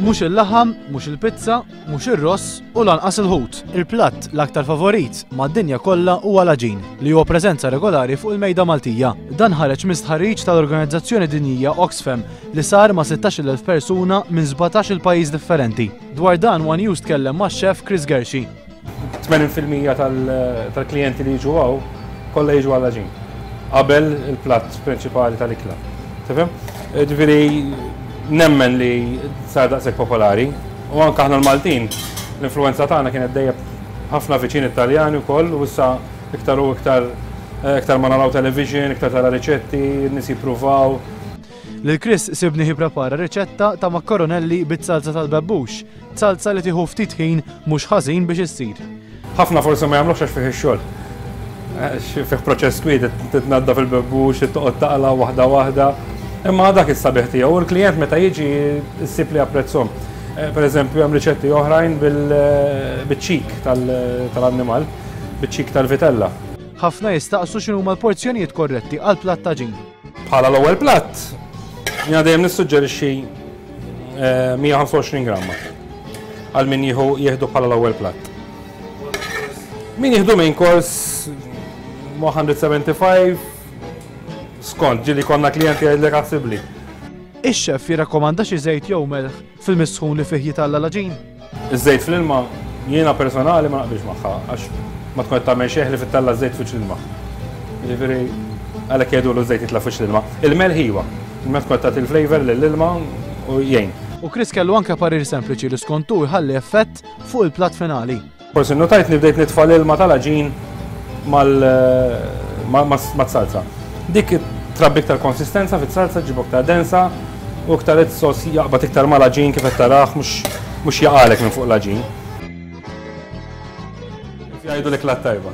Mhux il-laħam, mhux il-pizza, mhux ir-ross u lanqas il-ħut. Il-platt l-aktar favorit mad-dinja kollha huwa l-aġin li huwa preżenza regolari fuq il-mejda Maltija. Dan ħareġ mistħarriġ tal-Organizzazzjoni Dinjija Oxfam li sar ma' 16,000 persuna minn 17 pajjiż differenti. Dwar dan One News tkellem max-xef Chris Gershi. 80% tal-klijenti li jiġu għaw kollha jiġu għall-aġin qabel il-platt prinċipali tal-ikla. Tifhem? Ġifieri nemmen li sar daqshekk popolari u anke aħna l-Maltin l-influenza tagħna kienet dejja ħafna viċini Italjani wkoll u issa iktar u iktar ma naraw television, iktar tara riċetti, nies jippruvaw. Lil Chris sibni jipprepara riċetta ta' makkaronelli bit-salsa tal-bebbux, salsa li tieħu ftit ħin mhux ħażin biex issir. Ħafna forsi ma jagħmluhx għax fih ix-xogħol. Fih proċess twil titnaddaf il-bebbux, toqgħod taqla waħda waħda. Imma dak is-sabiħ tiegħu u l-klijent meta jiġi ssib li apprezzhom. Pereżempju hemm riċetti oħrajn biċ-ċik tal-annimal, biċ-ċik tal-vitella. Ħafna jistaqsu x'inhuma l-porzjonijiet korretti għal platt ta' ġin. Bħala l-ewwel platt, jiena dejjem nissuġġerixxi 125 gramma għal min jieħdu bħala l-ewwel platt. Min jieħdu main course 175 skont ġili konna klijenti għedlek għasibli. Ix-xef jirrakkomanda xi żejt jew melħ fil-misħun li fih jitalla l-aġin? Iż-żejt fl-ilma jiena personali ma naqbilx magħha għax ma tkun qed tagħmel xeħ li fit-talla żejt fiċ l-ilma. Jiġifieri għalhekk jgħidu żejt jitla' fiċ l-ilma. Il-melħ iwa, il-melħ tkun tagħti il-flavor lill-ilma u jgħin. U Chris kellu anke parir sempliċi li skontu jħalli effett fuq il-platt finali. Forsi notajt li bdejt nitfa' l-ilma tal-aġin mat-salsa. Dik trabbi iktar konsistenza fit-salsa, ġibu iktar densa u iktar sos jaqbad iktar mal-aġin kif qed taraħ mhux jaqalek minn fuq l-aġin. Jgħidu l-iklat tajba.